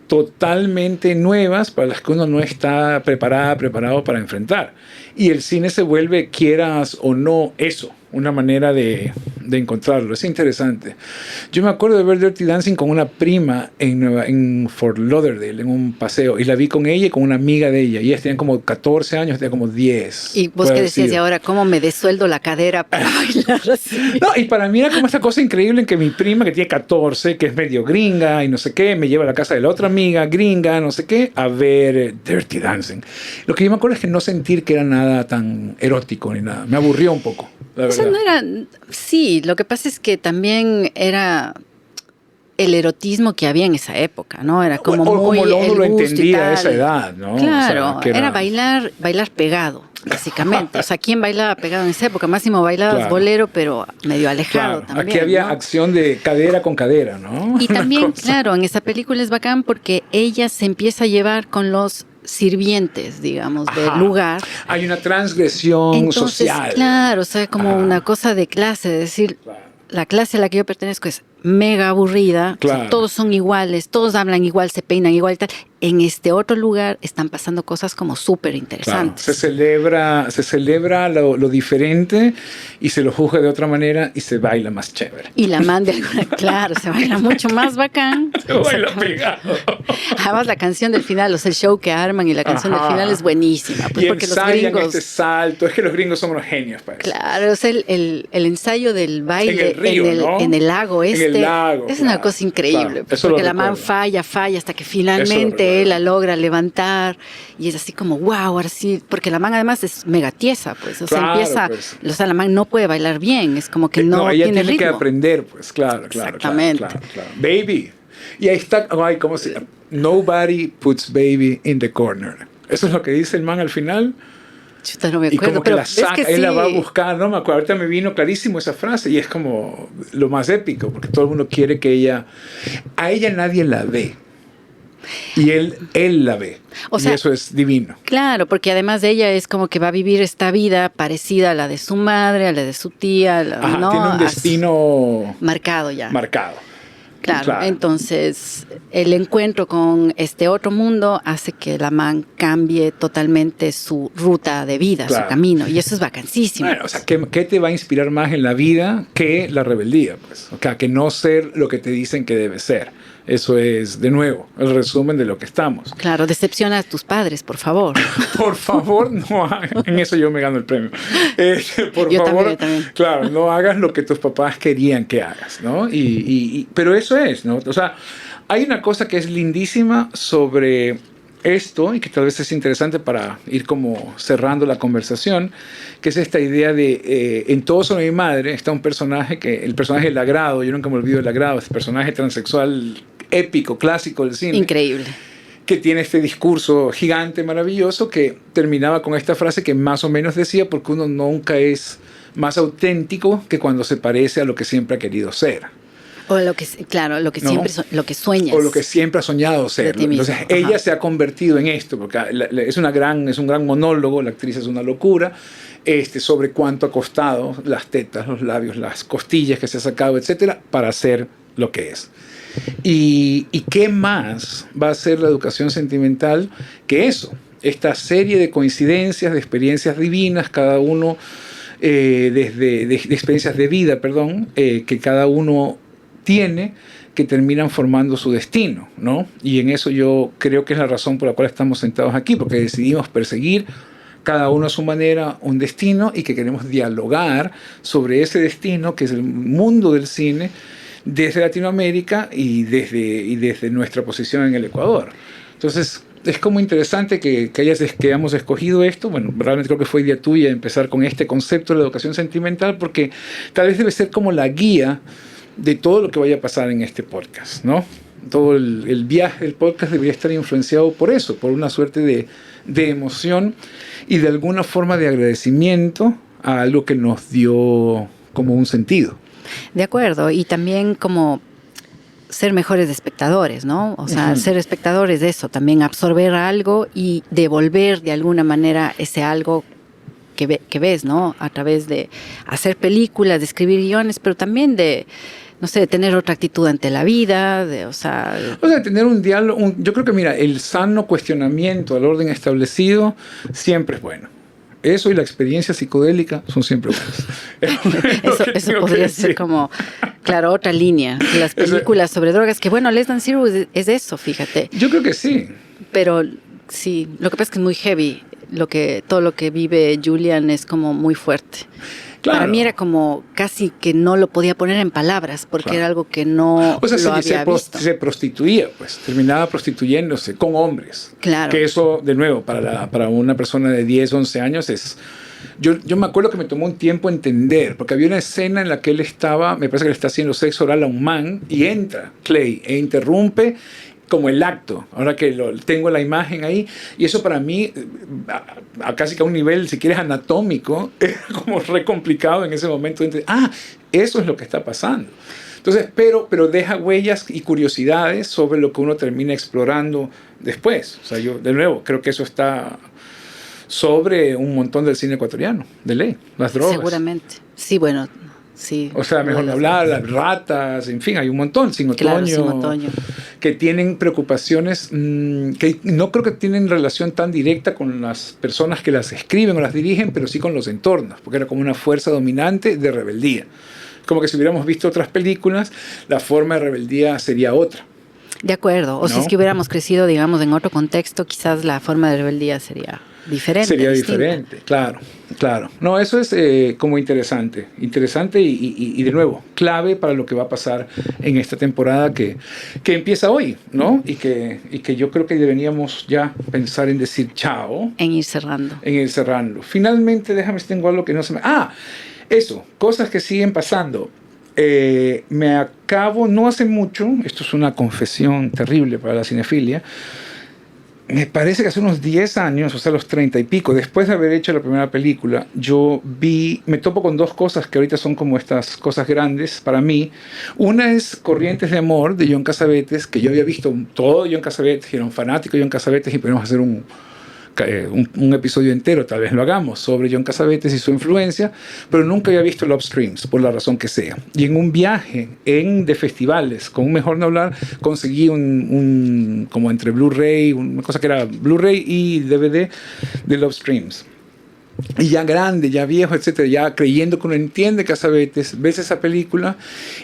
S3: totalmente nuevas para las que uno no está preparado para enfrentar. Y el cine se vuelve, quieras o no, eso, una manera de de encontrarlo. Es interesante. Yo me acuerdo de ver Dirty Dancing con una prima en Fort Lauderdale, en un paseo, y la vi con ella y con una amiga de ella. Y ellas tenían como 14 años, tenían como 10.
S1: Y vos qué decías, y ahora, ¿cómo me desueldo la cadera para bailar así?
S3: No, y para mí era como esta cosa increíble en que mi prima, que tiene 14, que es medio gringa y no sé qué, me lleva a la casa de la otra amiga gringa, no sé qué, a ver Dirty Dancing. Lo que yo me acuerdo es que no sentir que era nada tan erótico ni nada. Me aburrió un poco, la verdad.
S1: O sea, no era... Sí, lo que pasa es que también era el erotismo que había en esa época, ¿no? Era como muy
S3: como uno lo
S1: el gusto
S3: entendía
S1: y tal.
S3: a esa edad, ¿no?
S1: Claro,
S3: O sea, que
S1: era bailar pegado, básicamente. O sea, ¿quién bailaba pegado en esa época? Máximo bailabas
S3: Claro.
S1: bolero, pero medio alejado
S3: Claro,
S1: también.
S3: aquí había
S1: ¿no?
S3: acción de cadera con cadera, ¿no?
S1: Y
S3: Una
S1: también,
S3: cosa.
S1: claro, en esa película es bacán porque ella se empieza a llevar con los sirvientes, digamos, del
S3: Ajá.
S1: lugar.
S3: Hay una transgresión
S1: Entonces,
S3: social.
S1: claro, o sea, como
S3: Ajá.
S1: una cosa de clase, es decir,
S3: Claro.
S1: la clase a la que yo pertenezco es mega aburrida, o sea,
S3: Claro.
S1: todos son iguales, todos hablan igual, se peinan igual y tal. En este otro lugar están pasando cosas como súper
S3: Claro,
S1: interesantes.
S3: se celebra lo diferente y se lo juzga de otra manera y se baila más chévere.
S1: Y la man de alguna, claro, se baila mucho más bacán.
S3: Se baila pegado.
S1: Además, la canción del final, o sea, el show que arman y la canción
S3: Ajá.
S1: del final es buenísima. Pues
S3: Y
S1: porque los
S3: ensayan
S1: gringos.
S3: este salto. Es que los gringos son unos genios para eso.
S1: Claro, o sea, el ensayo del baile
S3: En el río, ¿no?
S1: en el lago
S3: En el lago,
S1: es una
S3: claro,
S1: cosa increíble.
S3: claro.
S1: Pues
S3: Eso lo
S1: porque la man
S3: recuerdo.
S1: falla hasta que
S3: Eso lo
S1: finalmente él la
S3: recuerdo.
S1: logra levantar y es así como wow, ahora sí, porque la man además es mega tiesa, pues, o sea,
S3: Claro,
S1: empieza,
S3: pues.
S1: o sea, la man no puede bailar bien, es como que no
S3: ella
S1: tiene
S3: tiene que
S1: ritmo.
S3: aprender, pues, claro.
S1: Exactamente.
S3: Claro. Baby. Y ahí está, ay, ¿cómo se llama? Nobody puts baby in the corner. Eso es lo que dice el man al final.
S1: Chuta, no me
S3: Y
S1: acuerdo,
S3: como que
S1: pero
S3: la saca,
S1: es que
S3: él la va a
S1: sí.
S3: buscar, no me acuerdo, ahorita me vino clarísimo esa frase y es como lo más épico, porque todo el mundo quiere que a ella nadie la ve. Y él la ve.
S1: O sea,
S3: y eso es divino.
S1: Claro, porque además de ella es como que va a vivir esta vida parecida a la de su madre, a la de su tía,
S3: Ajá,
S1: ¿no?
S3: tiene un destino
S1: marcado ya.
S3: marcado.
S1: Claro, entonces el encuentro con este otro mundo hace que la man cambie totalmente su ruta de vida,
S3: Claro.
S1: su camino, y eso es vacancísimo.
S3: Bueno, o sea, ¿qué te va a inspirar más en la vida que la rebeldía? Pues? O sea, que no ser lo que te dicen que debe ser. Eso es, de nuevo, el resumen de lo que estamos.
S1: Claro, decepciona a tus padres, por favor.
S3: Por favor, no hagas. En eso yo me gano el premio. Por
S1: Yo
S3: favor,
S1: también, también.
S3: claro, no hagas lo que tus papás querían que hagas, ¿no? Pero eso es, ¿no? O sea, hay una cosa que es lindísima sobre esto y que tal vez es interesante para ir como cerrando la conversación, que es esta idea de en Todos son mi madre está un personaje el personaje del Agrado, yo nunca me olvido del Agrado, este personaje transexual épico, clásico del cine.
S1: Increíble.
S3: Que tiene este discurso gigante, maravilloso, que terminaba con esta frase que más o menos decía, porque uno nunca es más auténtico que cuando se parece a lo que siempre ha querido ser.
S1: O lo que, claro, lo que
S3: ¿No?
S1: siempre, lo que sueñas.
S3: O lo que siempre ha soñado ser.
S1: De ti mismo.
S3: Entonces,
S1: Ajá.
S3: ella se ha convertido en esto, porque es un gran monólogo, la actriz es una locura, sobre cuánto ha costado las tetas, los labios, las costillas que se ha sacado, etcétera, para ser lo que es. ¿Y qué más va a ser la educación sentimental que eso? Esta serie de coincidencias, de experiencias divinas, cada uno de experiencias de vida, perdón, que cada uno tiene, que terminan formando su destino, ¿no? Y en eso yo creo que es la razón por la cual estamos sentados aquí, porque decidimos perseguir cada uno a su manera un destino y que queremos dialogar sobre ese destino que es el mundo del cine desde Latinoamérica y desde nuestra posición en el Ecuador. Entonces, es como interesante que hayamos escogido esto. Bueno, realmente creo que fue idea tuya empezar con este concepto de la educación sentimental, porque tal vez debe ser como la guía de todo lo que vaya a pasar en este podcast, ¿no? Todo el viaje del podcast debería estar influenciado por eso, por una suerte de emoción y de alguna forma de agradecimiento a algo que nos dio como un sentido.
S1: De acuerdo, y también como ser mejores espectadores, ¿no? O sea, ser espectadores de eso, también absorber algo y devolver de alguna manera ese algo que ves, ¿no? A través de hacer películas, de escribir guiones, pero también de, no sé, de tener otra actitud ante la vida, o sea,
S3: tener un diálogo, yo creo que, mira, el sano cuestionamiento al orden establecido siempre es bueno. Eso y la experiencia psicodélica son siempre buenas.
S1: Eso podría ser como, claro, otra línea. Las películas sobre drogas, que bueno, Less Than Zero es eso, fíjate.
S3: Yo creo que sí.
S1: Pero sí, lo que pasa es que es muy heavy. Todo lo que vive Julian es como muy fuerte.
S3: Claro.
S1: Para mí era como casi que no lo podía poner en palabras, porque era algo que no lo había visto.
S3: Se prostituía, pues, terminaba prostituyéndose con hombres.
S1: Claro.
S3: Que eso, de nuevo, para una persona de 10, 11 años es... Yo me acuerdo que me tomó un tiempo entender, porque había una escena en la que él estaba, me parece que le está haciendo sexo oral a un man, y entra Clay e interrumpe como el acto, ahora que tengo la imagen ahí, y eso para mí, casi que a un nivel, si quieres, anatómico, era como re complicado en ese momento. Eso es lo que está pasando. Entonces, pero deja huellas y curiosidades sobre lo que uno termina explorando después. O sea, yo, de nuevo, creo que eso está sobre un montón del cine ecuatoriano, de ley, las drogas.
S1: Seguramente. Sí, bueno, sí.
S3: O sea, mejor no hablar, las ratas, en fin, hay un montón, Sin Otoño,
S1: claro, Sin Otoño,
S3: que tienen preocupaciones que no creo que tienen relación tan directa con las personas que las escriben o las dirigen, pero sí con los entornos, porque era como una fuerza dominante de rebeldía. Como que si hubiéramos visto otras películas, la forma de rebeldía sería otra.
S1: De acuerdo, o
S3: ¿no?
S1: si es que hubiéramos crecido, digamos, en otro contexto, quizás la forma de rebeldía sería diferente.
S3: Sería
S1: distinta.
S3: diferente, claro. No, eso es como interesante y de nuevo, clave para lo que va a pasar en esta temporada que empieza hoy, ¿no? Y que yo creo que deberíamos ya pensar en decir chao.
S1: En ir cerrando.
S3: Finalmente, déjame si tengo algo que no se me... Eso, cosas que siguen pasando. Me acabo, no hace mucho, esto es una confesión terrible para la cinefilia, me parece que hace unos 10 años, o sea, los 30 y pico, después de haber hecho la primera película, me topo con dos cosas que ahorita son como estas cosas grandes para mí. Una es Corrientes de Amor, de John Cassavetes, que yo había visto todo John Cassavetes, y era un fanático de John Cassavetes, y podemos hacer un episodio entero, tal vez lo hagamos, sobre John Cassavetes y su influencia, pero nunca había visto Love Streams, por la razón que sea. Y en un viaje de festivales, con un Mejor No Hablar, conseguí como entre Blu-ray, una cosa que era Blu-ray y DVD de Love Streams. Y ya grande, ya viejo, etcétera, ya creyendo que uno entiende Cassavetes, ves esa película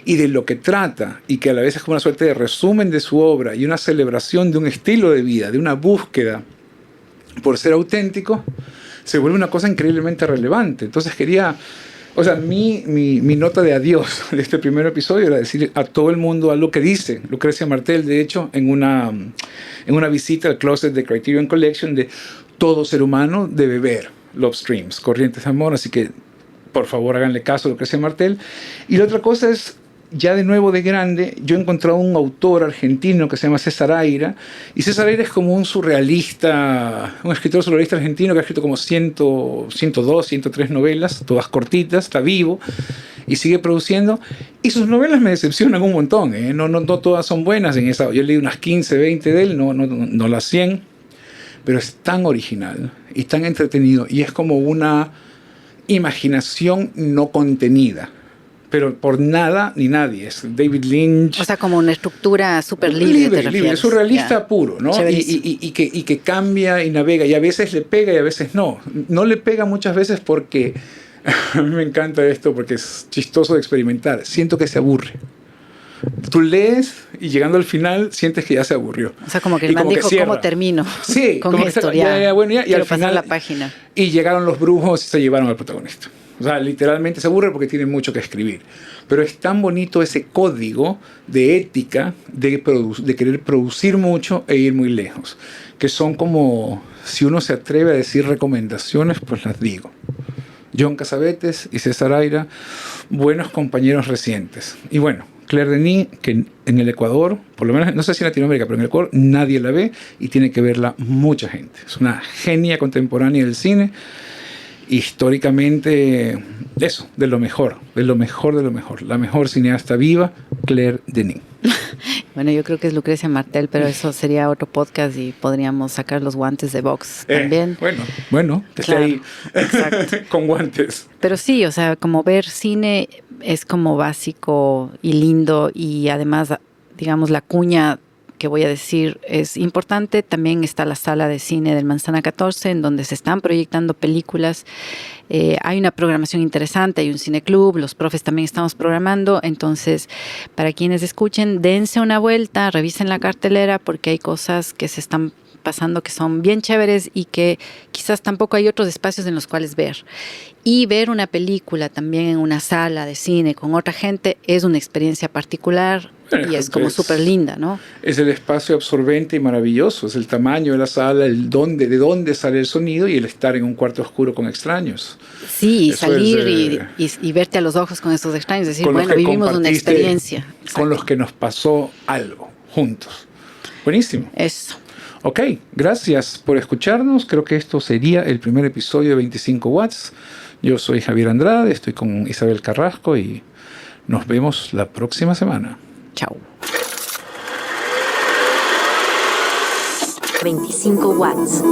S3: y de lo que trata, y que a la vez es como una suerte de resumen de su obra y una celebración de un estilo de vida, de una búsqueda por ser auténtico, se vuelve una cosa increíblemente relevante. Entonces mi nota de adiós de este primer episodio era decir a todo el mundo algo que dice Lucrecia Martel, de hecho, en una visita al closet de Criterion Collection, de todo ser humano debe ver Love Streams, Corrientes de Amor, así que por favor háganle caso a Lucrecia Martel. Y la otra cosa es, ya de nuevo de grande, yo he encontrado un autor argentino que se llama César Aira, y César Aira es como un surrealista, un escritor surrealista argentino que ha escrito como 102, 103 novelas, todas cortitas, está vivo y sigue produciendo, y sus novelas me decepcionan un montón, ¿eh? No todas son buenas. Yo leí unas 15, 20 de él, no las 100, pero es tan original y tan entretenido, y es como una imaginación no contenida, pero por nada ni nadie. Es David Lynch.
S1: O sea, como una estructura súper libre.
S3: Libre, surrealista puro, ¿no? Y que cambia y navega, y a veces le pega y a veces no. No le pega muchas veces porque, a mí me encanta esto porque es chistoso de experimentar, siento que se aburre. Tú lees y llegando al final sientes que ya se aburrió.
S1: O sea, como que el man dijo, ¿cómo termino?
S3: Sí,
S1: con esto, y
S3: al final
S1: la página.
S3: Y llegaron los brujos y se llevaron al protagonista. O sea, literalmente se aburre porque tiene mucho que escribir. Pero es tan bonito ese código de ética, de querer producir mucho e ir muy lejos, que son como, si uno se atreve a decir recomendaciones, pues las digo. John Cassavetes y César Aira, buenos compañeros recientes. Y bueno, Claire Denis, que en el Ecuador, por lo menos, no sé si en Latinoamérica, pero en el Ecuador nadie la ve y tiene que verla mucha gente. Es una genia contemporánea del cine. Históricamente, eso, de lo mejor. La mejor cineasta viva, Claire Denis.
S1: Bueno, yo creo que es Lucrecia Martel, pero eso sería otro podcast y podríamos sacar los guantes de box también.
S3: Bueno, que
S1: claro,
S3: esté ahí con guantes.
S1: Pero sí, o sea, como ver cine es como básico y lindo, y además, digamos, la cuña que voy a decir es importante. También está la sala de cine del Manzana 14, en donde se están proyectando películas. Hay una programación interesante, hay un cineclub, los profes también estamos programando. Entonces, para quienes escuchen, dense una vuelta, revisen la cartelera, porque hay cosas que se están pasando que son bien chéveres y que quizás tampoco hay otros espacios en los cuales ver. Y ver una película también en una sala de cine con otra gente es una experiencia particular y es como súper linda, ¿no? Es
S3: el espacio absorbente y maravilloso, es el tamaño de la sala, de dónde sale el sonido y el estar en un cuarto oscuro con extraños.
S1: Sí, y salir y verte a los ojos con esos extraños, decir, bueno, vivimos una experiencia. Exacto.
S3: Con los que nos pasó algo, juntos. Buenísimo.
S1: Eso.
S3: Ok, gracias por escucharnos. Creo que esto sería el primer episodio de 25 Watts. Yo soy Javier Andrade, estoy con Isabel Carrasco y nos vemos la próxima semana.
S1: Chao.
S2: 25 Watts.